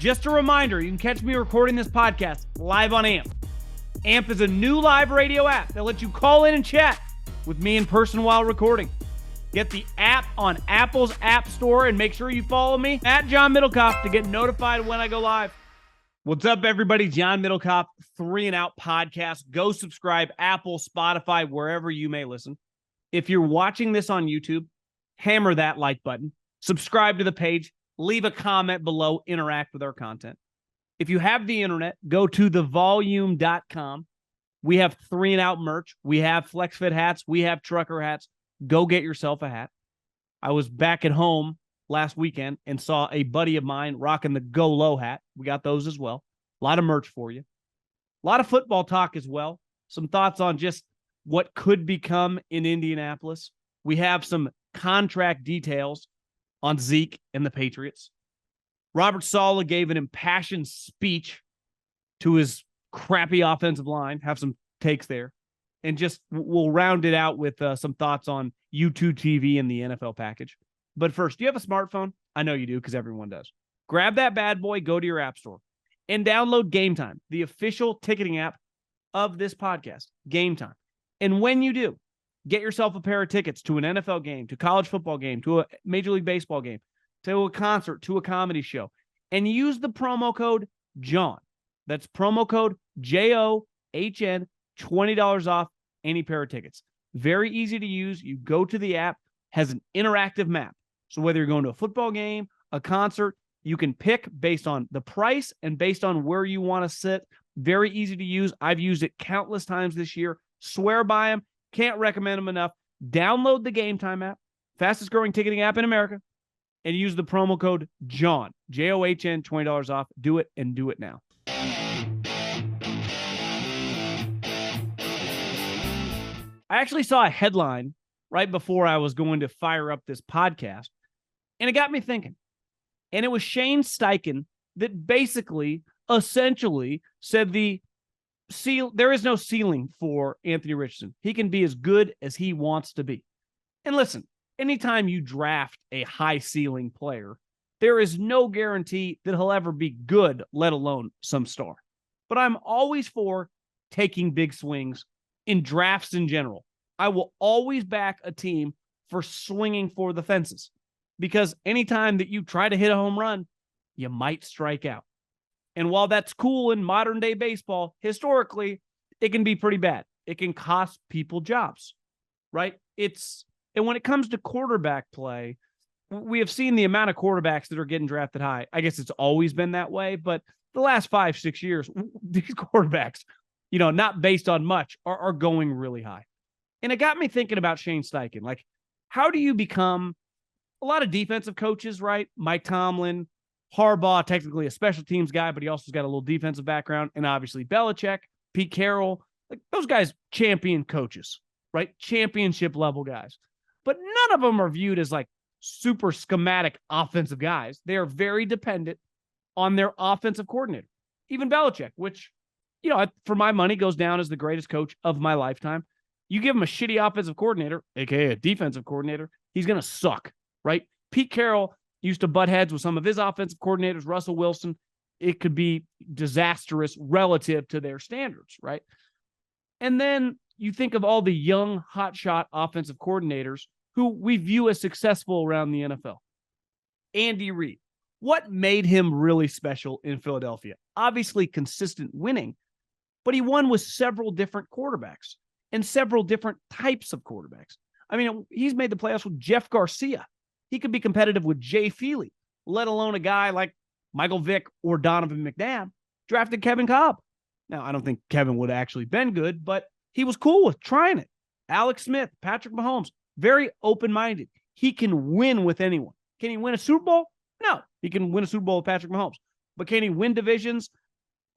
Just a reminder, you can catch me recording this podcast live on AMP. AMP is a new live radio app that lets you call in and chat with me in person while recording. Get the app on Apple's App Store and make sure you follow me at John Middlekauff to get notified when I go live. What's up, everybody? John Middlekauff, 3 and Out podcast. Go subscribe, Apple, Spotify, wherever you may listen. If you're watching this on YouTube, hammer that like button, subscribe to the page, leave a comment below, interact with our content. If you have the internet, go to thevolume.com. We have 3 and Out merch. We have flex fit hats. We have trucker hats. Go get yourself a hat. I was back at home last weekend and saw a buddy of mine rocking the Go Low hat. We got those as well. A lot of merch for you. A lot of football talk as well. Some thoughts on just what could become in Indianapolis. We have some contract details on Zeke and the Patriots. Robert Saleh gave an impassioned speech to his crappy offensive line. Have some takes there. And just we'll round it out with some thoughts on YouTube TV and the NFL package. But first, do you have a smartphone? I know you do because everyone does. Grab that bad boy, go to your app store, and download Gametime, the official ticketing app of this podcast. Gametime. And when you do, get yourself a pair of tickets to an NFL game, to a college football game, to a Major League Baseball game, to a concert, to a comedy show, and use the promo code JOHN. That's promo code JOHN, $20 off any pair of tickets. Very easy to use. You go to the app, has an interactive map. So whether you're going to a football game, a concert, you can pick based on the price and based on where you want to sit. Very easy to use. I've used it countless times this year. Swear by them. Can't recommend them enough. Download the Gametime app, fastest growing ticketing app in America, and use the promo code JOHN, JOHN, $20 off. Do it and do it now. I actually saw a headline right before I was going to fire up this podcast, and it got me thinking. And it was Shane Steichen that basically, essentially said there is no ceiling for Anthony Richardson. He can be as good as he wants to be. And listen, anytime you draft a high ceiling player, there is no guarantee that he'll ever be good, let alone some star. But I'm always for taking big swings in drafts in general. I will always back a team for swinging for the fences, because anytime that you try to hit a home run, you might strike out. And while that's cool in modern day baseball, historically, it can be pretty bad. It can cost people jobs, right? And when it comes to quarterback play, we have seen the amount of quarterbacks that are getting drafted high. I guess it's always been that way, but the last 5-6 years, these quarterbacks, not based on much, are going really high. And it got me thinking about Shane Steichen. Like, how do you become a lot of defensive coaches, right? Mike Tomlin, Harbaugh, technically a special teams guy, but he also has got a little defensive background. And obviously Belichick, Pete Carroll, like those guys, champion coaches, right? Championship level guys. But none of them are viewed as like super schematic offensive guys. They are very dependent on their offensive coordinator. Even Belichick, which, for my money goes down as the greatest coach of my lifetime. You give him a shitty offensive coordinator, aka a defensive coordinator, he's going to suck, right? Pete Carroll used to butt heads with some of his offensive coordinators, Russell Wilson. It could be disastrous relative to their standards, right? And then you think of all the young, hotshot offensive coordinators who we view as successful around the NFL. Andy Reid. What made him really special in Philadelphia? Obviously consistent winning, but he won with several different quarterbacks and several different types of quarterbacks. I mean, he's made the playoffs with Jeff Garcia. He could be competitive with Jay Feely, let alone a guy like Michael Vick or Donovan McNabb. Drafted Kevin Kolb. Now, I don't think Kevin would have actually been good, but he was cool with trying it. Alex Smith, Patrick Mahomes, very open-minded. He can win with anyone. Can he win a Super Bowl? No. He can win a Super Bowl with Patrick Mahomes. But can he win divisions,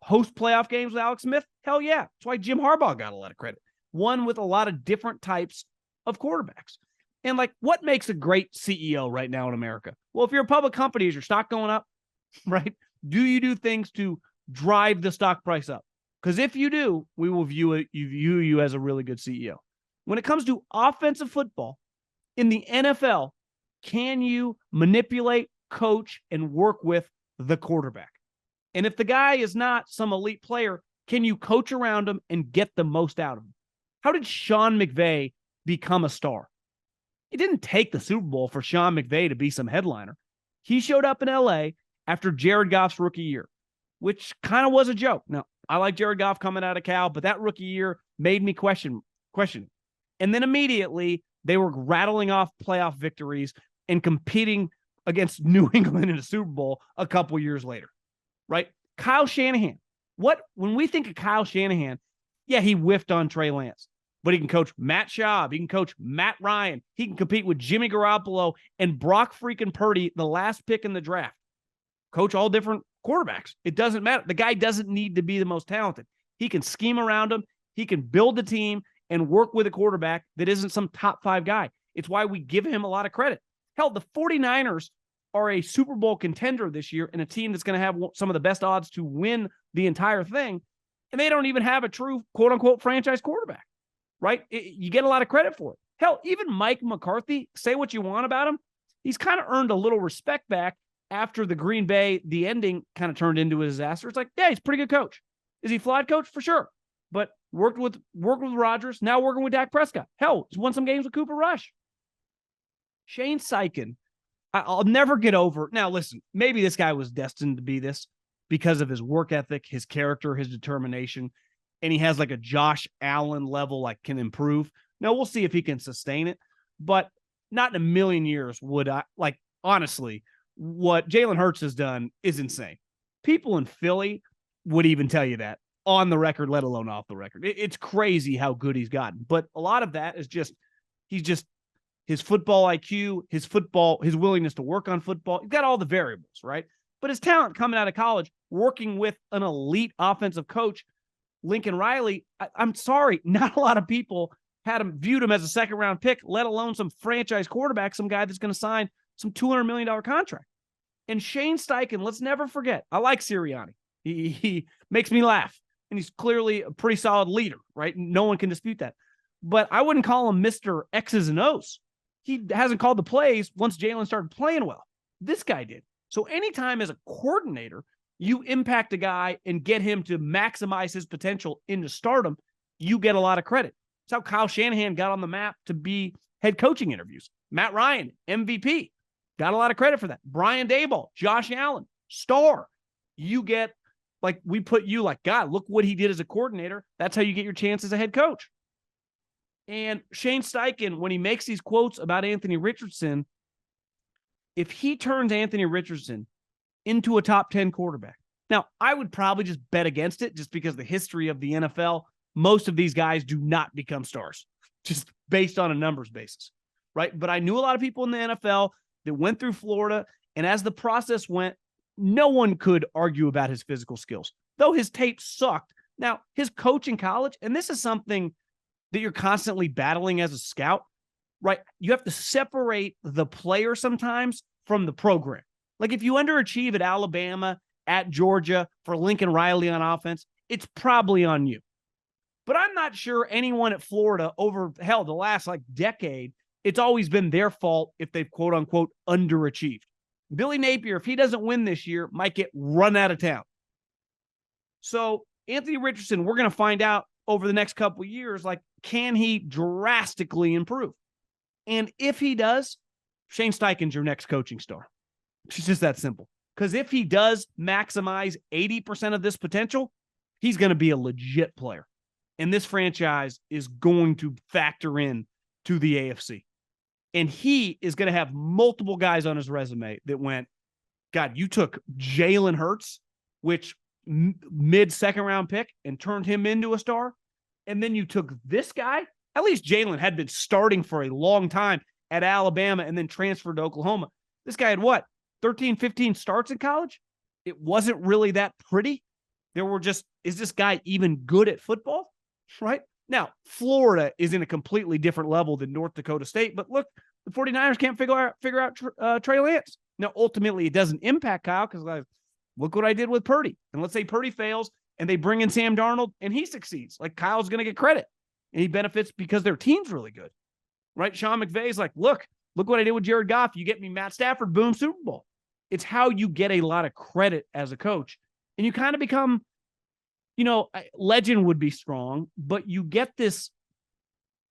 host playoff games with Alex Smith? Hell yeah. That's why Jim Harbaugh got a lot of credit. One with a lot of different types of quarterbacks. And like, what makes a great CEO right now in America? Well, if you're a public company, is your stock going up, right? Do you do things to drive the stock price up? Because if you do, we will view you as a really good CEO. When it comes to offensive football in the NFL, can you manipulate, coach, and work with the quarterback? And if the guy is not some elite player, can you coach around him and get the most out of him? How did Sean McVay become a star? It didn't take the Super Bowl for Sean McVay to be some headliner. He showed up in LA after Jared Goff's rookie year, which kind of was a joke. Now, I like Jared Goff coming out of Cal, but that rookie year made me question it. And then immediately they were rattling off playoff victories and competing against New England in a Super Bowl a couple years later, right? Kyle Shanahan. When we think of Kyle Shanahan, yeah, he whiffed on Trey Lance, but he can coach Matt Schaub. He can coach Matt Ryan. He can compete with Jimmy Garoppolo and Brock freaking Purdy, the last pick in the draft. Coach all different quarterbacks. It doesn't matter. The guy doesn't need to be the most talented. He can scheme around him. He can build the team and work with a quarterback that isn't some top 5 guy. It's why we give him a lot of credit. Hell, the 49ers are a Super Bowl contender this year and a team that's going to have some of the best odds to win the entire thing. And they don't even have a true quote unquote franchise quarterback, right? You get a lot of credit for it. Hell, even Mike McCarthy, say what you want about him, he's kind of earned a little respect back after the Green Bay, the ending kind of turned into a disaster. It's like, yeah, he's a pretty good coach. Is he flawed coach? For sure. But worked with Rodgers, now working with Dak Prescott. Hell, he's won some games with Cooper Rush. Shane Steichen, I'll never get over. Now, listen, maybe this guy was destined to be this because of his work ethic, his character, his determination, and he has like a Josh Allen level, like can improve. Now, we'll see if he can sustain it, but not in a million years would I, like, honestly, what Jalen Hurts has done is insane. People in Philly would even tell you that on the record, let alone off the record. It's crazy how good he's gotten. But a lot of that is just, his football IQ, his willingness to work on football. He's got all the variables, right? But his talent coming out of college, working with an elite offensive coach, Lincoln Riley, I'm sorry, not a lot of people viewed him as a second-round pick, let alone some franchise quarterback, some guy that's going to sign some $200 million contract. And Shane Steichen, let's never forget, I like Sirianni. He makes me laugh, and he's clearly a pretty solid leader, right? No one can dispute that. But I wouldn't call him Mr. X's and O's. He hasn't called the plays once Jalen started playing well. This guy did. So anytime as a coordinator, you impact a guy and get him to maximize his potential into stardom, you get a lot of credit. It's how Kyle Shanahan got on the map to be head coaching interviews. Matt Ryan, MVP, got a lot of credit for that. Brian Daboll, Josh Allen, star. You get, like, we put you like, God, look what he did as a coordinator. That's how you get your chance as a head coach. And Shane Steichen, when he makes these quotes about Anthony Richardson, if he turns Anthony Richardson into a top 10 quarterback, now I would probably just bet against it just because the history of the NFL, most of these guys do not become stars, just based on a numbers basis, right? But I knew a lot of people in the NFL that went through Florida, and as the process went, no one could argue about his physical skills, though his tape sucked. Now, his coach in college, and this is something that you're constantly battling as a scout, right? You have to separate the player sometimes from the program. Like if you underachieve at Alabama, at Georgia, for Lincoln Riley on offense, it's probably on you. But I'm not sure anyone at Florida over, hell, the last like decade, it's always been their fault if they've quote unquote underachieved. Billy Napier, if he doesn't win this year, might get run out of town. So Anthony Richardson, we're going to find out over the next couple of years, like, can he drastically improve? And if he does, Shane Steichen's your next coaching star. It's just that simple. Because if he does maximize 80% of this potential, he's going to be a legit player. And this franchise is going to factor in to the AFC. And he is going to have multiple guys on his resume that went, God, you took Jalen Hurts, which mid-second round pick, and turned him into a star. And then you took this guy. At least Jalen had been starting for a long time at Alabama and then transferred to Oklahoma. This guy had what? 13, 15 starts in college? It wasn't really that pretty. There were just, is this guy even good at football? Right? Now, Florida is in a completely different level than North Dakota State, but look, the 49ers can't figure out Trey Lance. Now, ultimately, it doesn't impact Kyle because look what I did with Purdy. And let's say Purdy fails and they bring in Sam Darnold and he succeeds. Like, Kyle's going to get credit and he benefits because their team's really good, right? Sean McVay's like, look what I did with Jared Goff. You get me Matt Stafford, boom, Super Bowl. It's how you get a lot of credit as a coach. And you kind of become, legend would be strong, but you get this,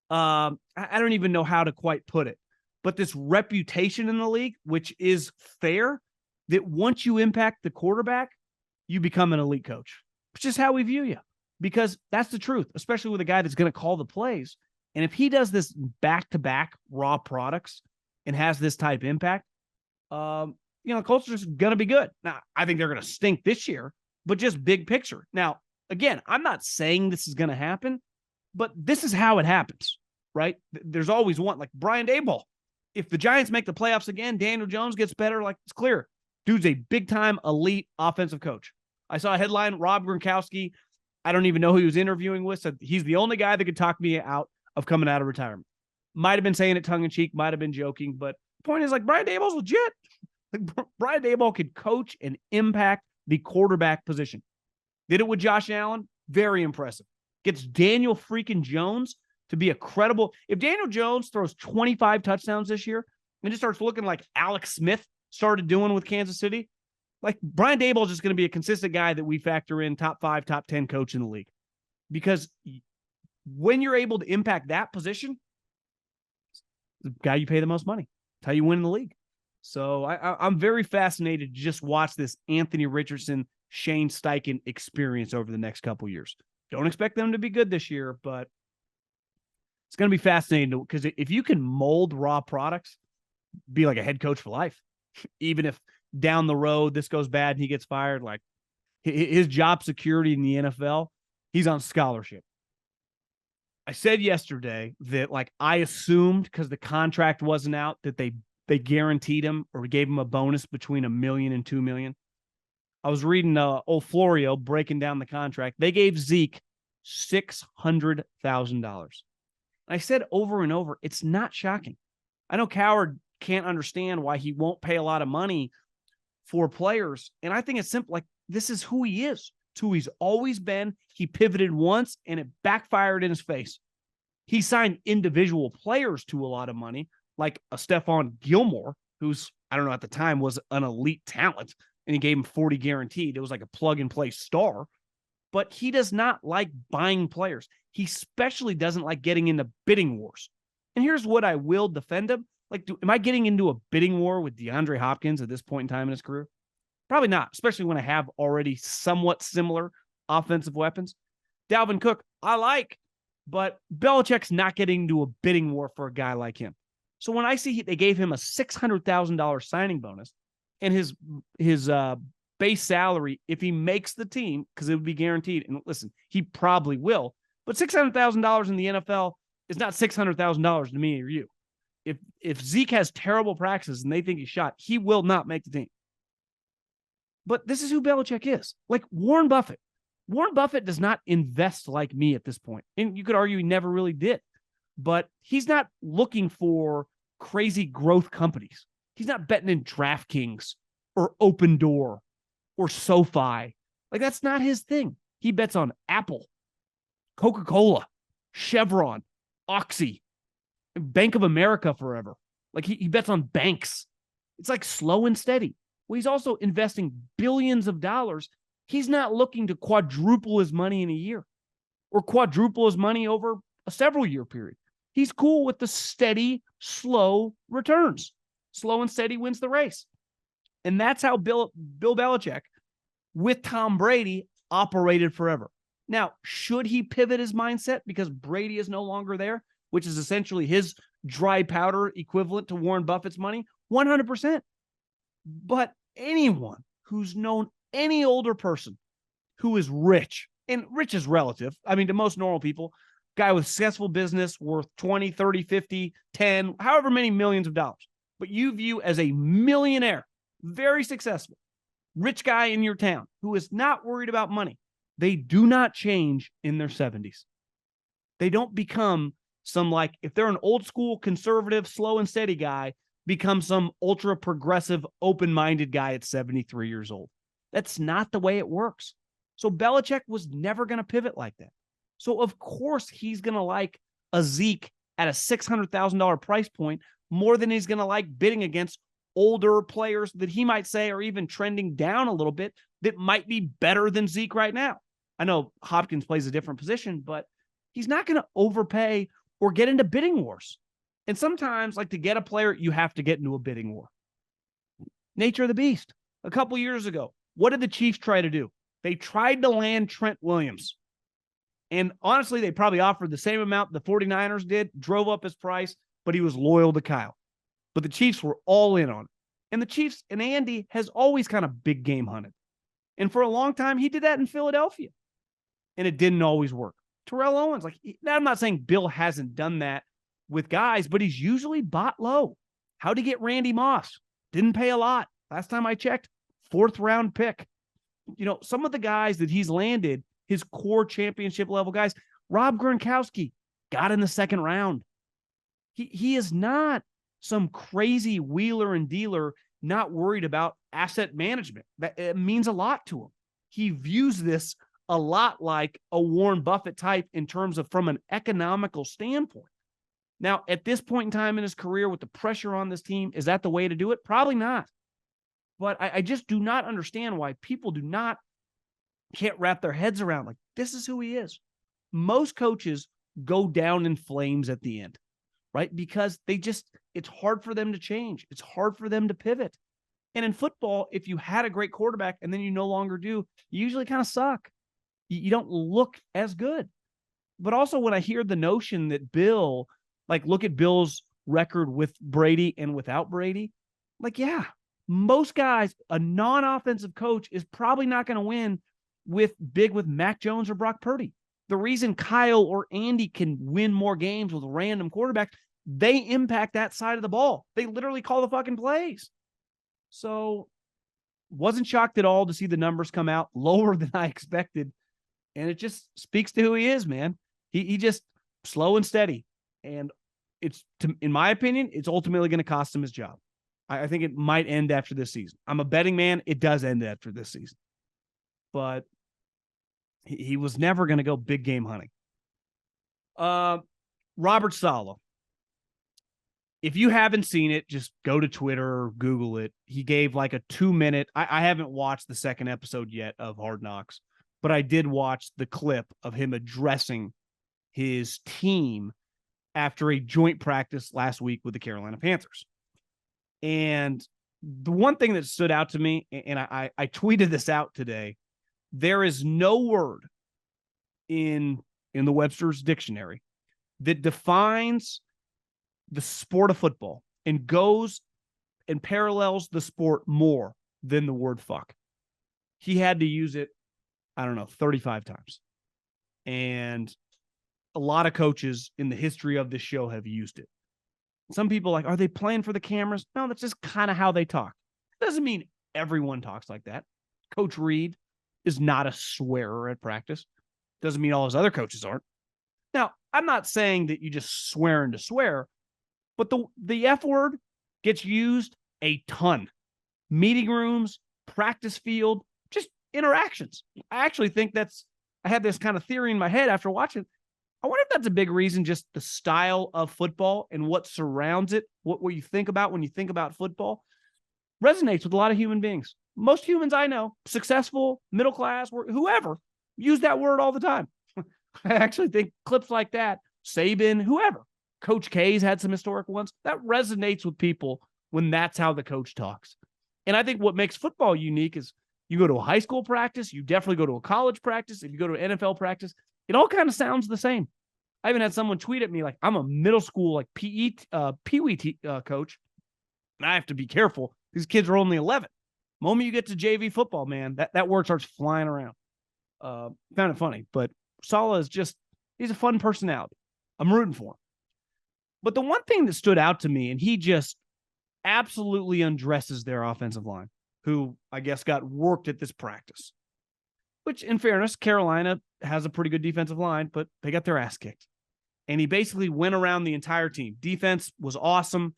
I don't even know how to quite put it, but this reputation in the league, which is fair, that once you impact the quarterback, you become an elite coach. It's just how we view you, because that's the truth, especially with a guy that's going to call the plays. And if he does this back-to-back raw products and has this type impact, the Colts are just going to be good. Now, I think they're going to stink this year, but just big picture. Now, again, I'm not saying this is going to happen, but this is how it happens, right? There's always one, like Brian Daboll. If the Giants make the playoffs again, Daniel Jones gets better, like it's clear. Dude's a big-time elite offensive coach. I saw a headline, Rob Gronkowski, I don't even know who he was interviewing with, said he's the only guy that could talk me out of coming out of retirement. Might have been saying it tongue-in-cheek, might have been joking, but the point is, like, Brian Daboll's legit. Like, Brian Daboll could coach and impact the quarterback position. Did it with Josh Allen? Very impressive. Gets Daniel freaking Jones to be a credible. If Daniel Jones throws 25 touchdowns this year and just starts looking like Alex Smith started doing with Kansas City, like, Brian Daboll is just going to be a consistent guy that we factor in top 5, top 10 coach in the league. Because when you're able to impact that position, the guy you pay the most money. That's how you win in the league. So I'm very fascinated to just watch this Anthony Richardson, Shane Steichen experience over the next couple years. Don't expect them to be good this year, but it's going to be fascinating because if you can mold raw products, be like a head coach for life. Even if down the road this goes bad and he gets fired, like his job security in the NFL, he's on scholarship. I said yesterday that, like, I assumed because the contract wasn't out that they guaranteed him or gave him a bonus between $1 million and $2 million. I was reading old Florio breaking down the contract. They gave Zeke $600,000. I said over and over, it's not shocking. I know Coward can't understand why he won't pay a lot of money for players. And I think it's simple. Like, this is who he is. It's who he's always been. He pivoted once and it backfired in his face. He signed individual players to a lot of money, like a Stephon Gilmore, who's, I don't know, at the time was an elite talent, and he gave him 40 guaranteed. It was like a plug-and-play star. But he does not like buying players. He especially doesn't like getting into bidding wars. And here's what I will defend him. Like, am I getting into a bidding war with DeAndre Hopkins at this point in time in his career? Probably not, especially when I have already somewhat similar offensive weapons. Dalvin Cook, I like, but Belichick's not getting into a bidding war for a guy like him. So when I see they gave him a $600,000 signing bonus and his base salary, if he makes the team, because it would be guaranteed, and listen, he probably will, but $600,000 in the NFL is not $600,000 to me or you. If Zeke has terrible practices and they think he's shot, he will not make the team. But this is who Belichick is. Like Warren Buffett. Warren Buffett does not invest like me at this point. And you could argue he never really did. But he's not looking for crazy growth companies. He's not betting in DraftKings or Open Door or SoFi. Like, that's not his thing. He bets on Apple, Coca-Cola, Chevron, Oxy, Bank of America forever. Like, he bets on banks. It's like slow and steady. Well, he's also investing billions of dollars. He's not looking to quadruple his money in a year or quadruple his money over a several-year period. He's cool with the steady, slow returns. Slow and steady wins the race. And that's how Bill Belichick with Tom Brady operated forever. Now, should he pivot his mindset because Brady is no longer there, which is essentially his dry powder equivalent to Warren Buffett's money? 100%. But anyone who's known any older person who is rich, and rich is relative. I mean, to most normal people, guy with successful business worth 20, 30, 50, 10, however many millions of dollars. But you view as a millionaire, very successful, rich guy in your town who is not worried about money. They do not change in their 70s. They don't become some, like, if they're an old school conservative, slow and steady guy, become some ultra progressive, open-minded guy at 73 years old. That's not the way it works. So Belichick was never going to pivot like that. So of course he's going to like a Zeke at a $600,000 price point more than he's going to like bidding against older players that he might say are even trending down a little bit that might be better than Zeke right now. I know Hopkins plays a different position, but he's not going to overpay or get into bidding wars. And sometimes, like, to get a player, you have to get into a bidding war. Nature of the beast. A couple years ago, what did the Chiefs try to do? They tried to land Trent Williams. And honestly, they probably offered the same amount the 49ers did, drove up his price, but he was loyal to Kyle. But the Chiefs were all in on it. And the Chiefs and Andy has always kind of big game hunted. And for a long time, he did that in Philadelphia. And it didn't always work. Terrell Owens, like, I'm not saying Bill hasn't done that with guys, but he's usually bought low. How'd he get Randy Moss? Didn't pay a lot. Last time I checked, 4th round pick. You know, some of the guys that he's landed, his core championship level guys, Rob Gronkowski got in the 2nd round. He is not some crazy wheeler and dealer, not worried about asset management. It means a lot to him. He views this a lot like a Warren Buffett type in terms of from an economical standpoint. Now, at this point in time in his career with the pressure on this team, is that the way to do it? Probably not. But I just do not understand why people can't wrap their heads around, like, this is who he is. Most coaches go down in flames at the end, right? Because it's hard for them to change. It's hard for them to pivot. And in football, if you had a great quarterback and then you no longer do, you usually kind of suck. You don't look as good. But also when I hear the notion that Bill, like, look at Bill's record with Brady and without Brady, like, yeah, most guys, a non-offensive coach is probably not going to win with Mac Jones or Brock Purdy. The reason Kyle or Andy can win more games with random quarterbacks, they impact that side of the ball. They literally call the fucking plays. So wasn't shocked at all to see the numbers come out lower than I expected. And it just speaks to who he is, man. He just slow and steady. And in my opinion, it's ultimately going to cost him his job. I think it might end after this season. I'm a betting man. It does end after this season. But he was never going to go big game hunting. Robert Saleh. If you haven't seen it, just go to Twitter or Google it. He gave like a 2-minute. I haven't watched the 2nd episode yet of Hard Knocks, but I did watch the clip of him addressing his team after a joint practice last week with the Carolina Panthers. And the one thing that stood out to me, and I tweeted this out today, there is no word in the Webster's dictionary that defines the sport of football and goes and parallels the sport more than the word fuck. He had to use it, 35 times. And a lot of coaches in the history of this show have used it. Some people are they playing for the cameras? No, that's just kind of how they talk. Doesn't mean everyone talks like that. Coach Reed is not a swearer at practice. Doesn't mean all his other coaches aren't. Now, I'm not saying that you just swearing to swear, but the F word gets used a ton. Meeting rooms, practice field, just interactions. I actually think I had this kind of theory in my head after watching. I wonder if that's a big reason, just the style of football and what surrounds it, what you think about when you think about football, resonates with a lot of human beings. Most humans I know, successful, middle class, whoever, use that word all the time. I actually think clips like that, Saban, whoever, Coach K's had some historic ones, that resonates with people when that's how the coach talks. And I think what makes football unique is you go to a high school practice, you definitely go to a college practice, if you go to an NFL practice, it all kind of sounds the same. I even had someone tweet at me like, I'm a middle school Pee Wee coach, and I have to be careful. These kids are only 11. The moment you get to JV football, man, that word starts flying around. Found it funny, but Saleh is he's a fun personality. I'm rooting for him. But the one thing that stood out to me, and he just absolutely undresses their offensive line, who I guess got worked at this practice. Which, in fairness, Carolina has a pretty good defensive line, but they got their ass kicked. And he basically went around the entire team. Defense was awesome.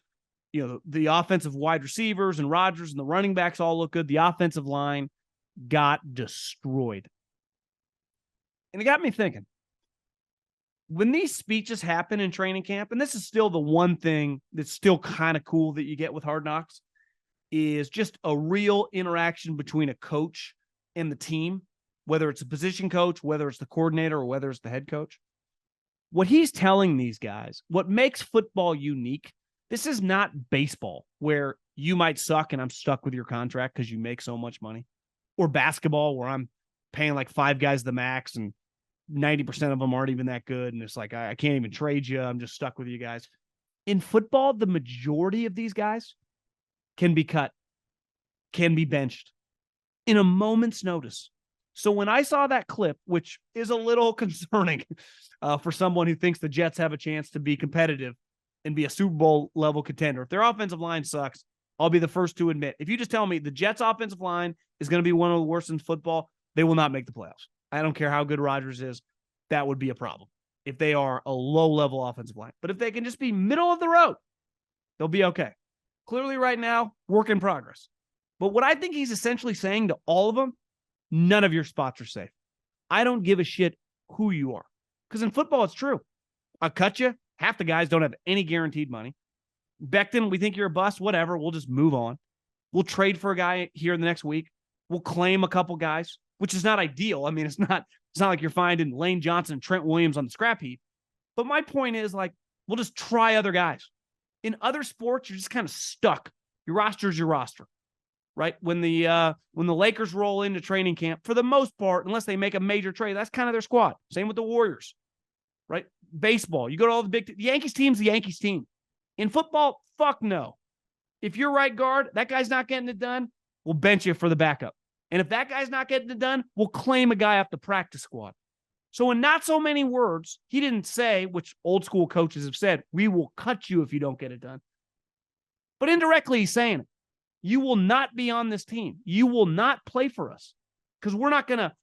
You know, the offensive wide receivers and Rodgers and the running backs all look good. The offensive line got destroyed. And it got me thinking, when these speeches happen in training camp, and this is still the one thing that's still kind of cool that you get with Hard Knocks, is just a real interaction between a coach and the team, whether it's a position coach, whether it's the coordinator, or whether it's the head coach. What he's telling these guys, what makes football unique, this is not baseball where you might suck and I'm stuck with your contract because you make so much money, or basketball where I'm paying like 5 guys the max and 90% of them aren't even that good. And it's like, I can't even trade you. I'm just stuck with you guys. In football, the majority of these guys can be cut, can be benched in a moment's notice. So when I saw that clip, which is a little concerning for someone who thinks the Jets have a chance to be competitive and be a Super Bowl level contender, if their offensive line sucks, I'll be the first to admit. If you just tell me the Jets offensive line is going to be one of the worst in football, they will not make the playoffs. I don't care how good Rodgers is. That would be a problem if they are a low-level offensive line. But if they can just be middle of the road, they'll be okay. Clearly right now, work in progress. But what I think he's essentially saying to all of them, none of your spots are safe. I don't give a shit who you are. Because in football, it's true. I'll cut you. Half the guys don't have any guaranteed money. Becton, we think you're a bust, whatever. We'll just move on. We'll trade for a guy here in the next week. We'll claim a couple guys, which is not ideal. I mean, it's not like you're finding Lane Johnson and Trent Williams on the scrap heap. But my point is, like, we'll just try other guys. In other sports, you're just kind of stuck. Your roster is your roster, right? When the Lakers roll into training camp, for the most part, unless they make a major trade, that's kind of their squad. Same with the Warriors, right? Baseball, you go to all the Yankees team's the Yankees team. In football, fuck no. If you're right guard, that guy's not getting it done, we'll bench you for the backup. And if that guy's not getting it done, we'll claim a guy off the practice squad. So in not so many words, he didn't say, which old school coaches have said, we will cut you if you don't get it done. But indirectly, he's saying it. You will not be on this team. You will not play for us. Because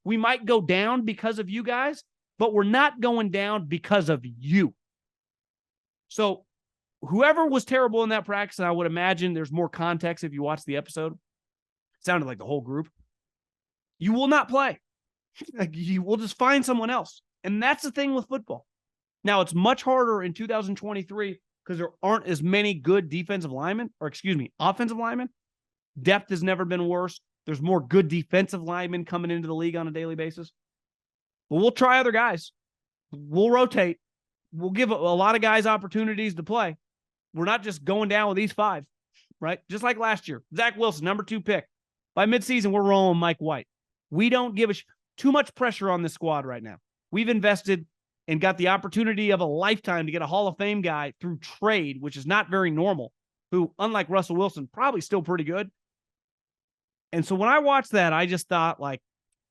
we might go down because of you guys, but we're not going down because of you. So whoever was terrible in that practice, and I would imagine there's more context if you watch the episode, it sounded like the whole group, you will not play. Like, you will just find someone else. And that's the thing with football. Now, it's much harder in 2023 because there aren't as many good offensive linemen. Depth has never been worse. There's more good defensive linemen coming into the league on a daily basis. But we'll try other guys. We'll rotate. We'll give a lot of guys opportunities to play. We're not just going down with these 5, right? Just like last year. Zach Wilson, number 2 pick. By midseason, we're rolling Mike White. We don't give too much pressure on this squad right now. We've invested and got the opportunity of a lifetime to get a Hall of Fame guy through trade, which is not very normal, who, unlike Russell Wilson, probably still pretty good. And so when I watched that, I just thought, like,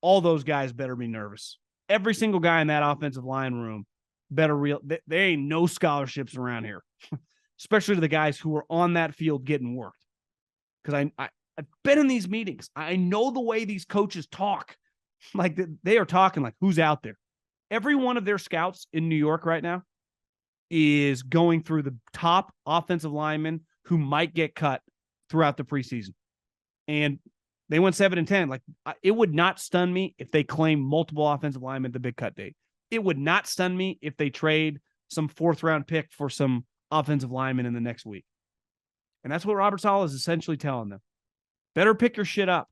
all those guys better be nervous. Every single guy in that offensive line room better there ain't no scholarships around here, especially to the guys who are on that field getting worked. Because I've been in these meetings. I know the way these coaches talk. Like, they are talking like, who's out there? Every one of their scouts in New York right now is going through the top offensive linemen who might get cut throughout the preseason. And they went 7-10. Like, it would not stun me if they claim multiple offensive linemen at the big cut date. It would not stun me if they trade some 4th-round pick for some offensive linemen in the next week. And that's what Robert Saleh is essentially telling them. Better pick your shit up,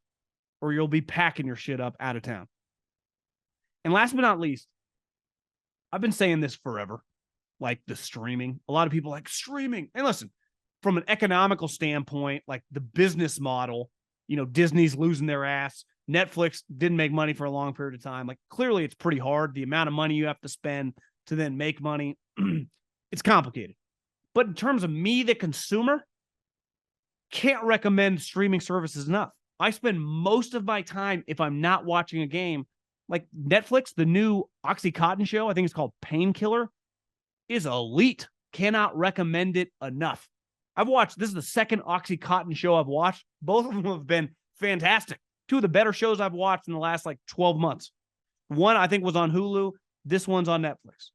or you'll be packing your shit up out of town. And last but not least, I've been saying this forever, like the streaming. A lot of people like streaming. And listen, from an economical standpoint, like the business model, Disney's losing their ass. Netflix didn't make money for a long period of time. Like, clearly it's pretty hard. The amount of money you have to spend to then make money, it's complicated. But in terms of me, the consumer, can't recommend streaming services enough. I spend most of my time, if I'm not watching a game, like Netflix, the new Oxycontin show, I think it's called Painkiller, is elite. Cannot recommend it enough. This is the second Oxycontin show I've watched. Both of them have been fantastic. 2 of the better shows I've watched in the last 12 months. One, I think, was on Hulu. This one's on Netflix.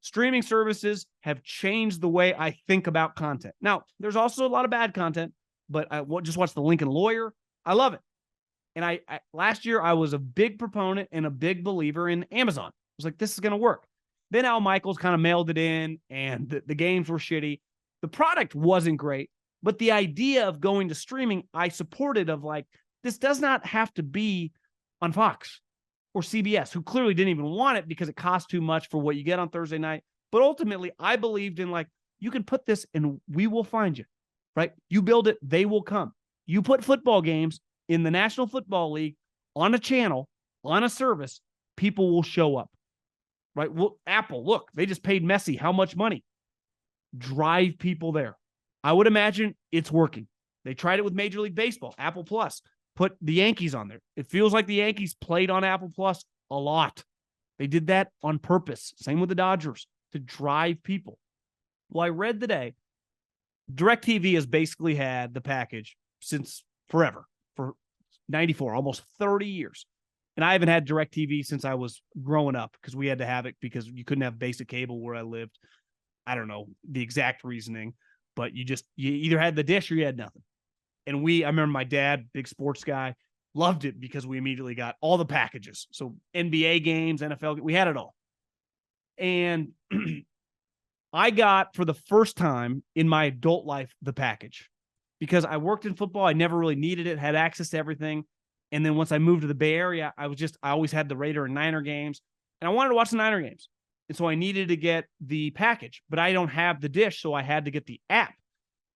Streaming services have changed the way I think about content. Now, there's also a lot of bad content, but I just watched The Lincoln Lawyer. I love it. And I last year, I was a big proponent and a big believer in Amazon. I was like, this is going to work. Then Al Michaels kind of mailed it in, and the games were shitty. The product wasn't great, But the idea of going to streaming, I supported of like, this does not have to be on Fox or CBS, who clearly didn't even want it because it costs too much for what you get on Thursday night. But ultimately, I believed in like, you can put this and we will find you, right? You build it, they will come. You put football games in the National Football League on a channel, on a service, people will show up, right? Well, Apple, look, they just paid Messi how much money? Drive people there. I would imagine it's working. They tried it with Major League Baseball, Apple Plus, put the Yankees on there. It feels like the Yankees played on Apple Plus a lot. They did that on purpose. Same with the Dodgers, to drive people. Well, I read today, DirecTV has basically had the package since forever, for 94, almost 30 years. And I haven't had DirecTV since I was growing up because we had to have it because you couldn't have basic cable where I lived. I don't know the exact reasoning, but you either had the dish or you had nothing. And I remember my dad, big sports guy, loved it because we immediately got all the packages. So NBA games, NFL, we had it all. And I got, for the first time in my adult life, the package because I worked in football. I never really needed it, had access to everything. And then once I moved to the Bay Area, I always had the Raider and Niner games, and I wanted to watch the Niner games. And so I needed to get the package, but I don't have the dish. So I had to get the app,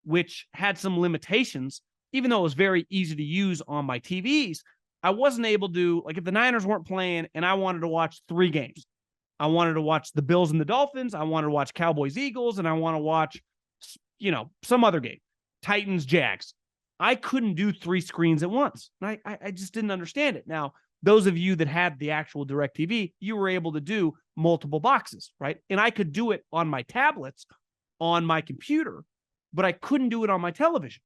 which had some limitations, even though it was very easy to use on my TVs. I wasn't able to, like if the Niners weren't playing and I wanted to watch 3 games, I wanted to watch the Bills and the Dolphins, I wanted to watch Cowboys, Eagles, and I want to watch, some other game, Titans, Jags. I couldn't do 3 screens at once. And I just didn't understand it. Now, those of you that had the actual DirecTV, you were able to do multiple boxes, right? And I could do it on my tablets, on my computer, but I couldn't do it on my television.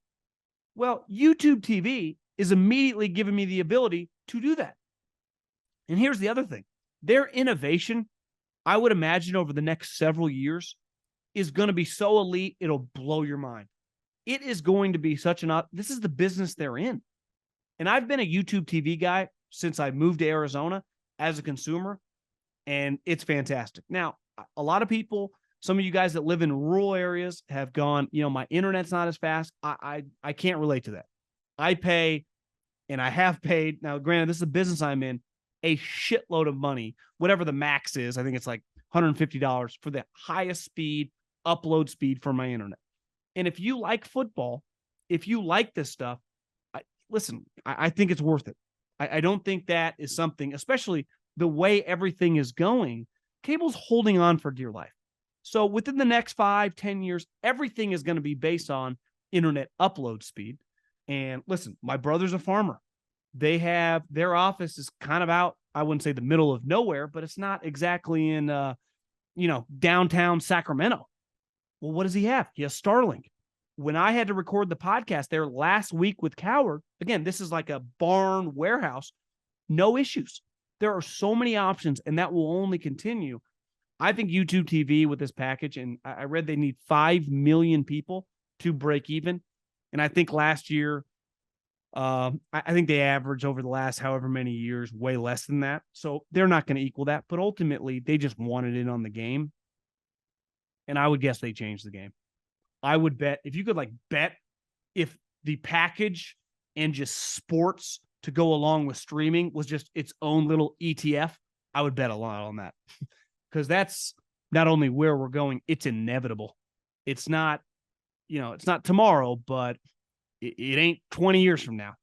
Well, YouTube TV is immediately giving me the ability to do that. And here's the other thing. Their innovation, I would imagine over the next several years, is going to be so elite, it'll blow your mind. It is going to be this is the business they're in. And I've been a YouTube TV guy since I moved to Arizona as a consumer, and it's fantastic. Now, a lot of people, some of you guys that live in rural areas have gone, my internet's not as fast. I can't relate to that. I pay, and I have paid, now granted, this is a business I'm in, a shitload of money, whatever the max is. I think it's like $150 for the highest speed, upload speed for my internet. And if you like football, if you like this stuff, I think it's worth it. I don't think that is something, especially the way everything is going, cable's holding on for dear life. So within the next 5-10 years, everything is going to be based on internet upload speed. And listen, my brother's a farmer. They have, their office is kind of out, I wouldn't say the middle of nowhere, but it's not exactly in, downtown Sacramento. Well, what does he have? He has Starlink. When I had to record the podcast there last week with Coward, again, this is like a barn warehouse, no issues. There are so many options, and that will only continue. I think YouTube TV with this package, and I read they need 5 million people to break even. And I think last year, I think they averaged over the last however many years way less than that. So they're not going to equal that. But ultimately, they just wanted it on the game. And I would guess they changed the game. I would bet, if you could bet if the package and just sports to go along with streaming was just its own little ETF, I would bet a lot on that. Because that's not only where we're going, it's inevitable. It's not, it's not tomorrow, but it ain't 20 years from now.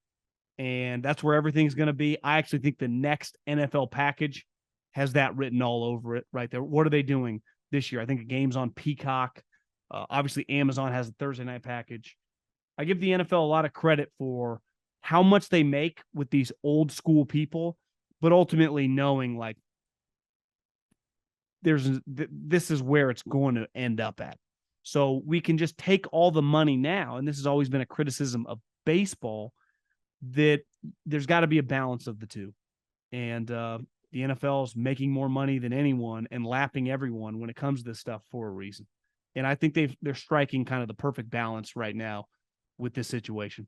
And that's where everything's going to be. I actually think the next NFL package has that written all over it right there. What are they doing this year? I think a game's on Peacock. Obviously, Amazon has a Thursday night package. I give the NFL a lot of credit for how much they make with these old school people, but ultimately knowing this is where it's going to end up at. So we can just take all the money now, and this has always been a criticism of baseball, that there's got to be a balance of the two. And the NFL is making more money than anyone and lapping everyone when it comes to this stuff for a reason. And I think they're striking kind of the perfect balance right now with this situation.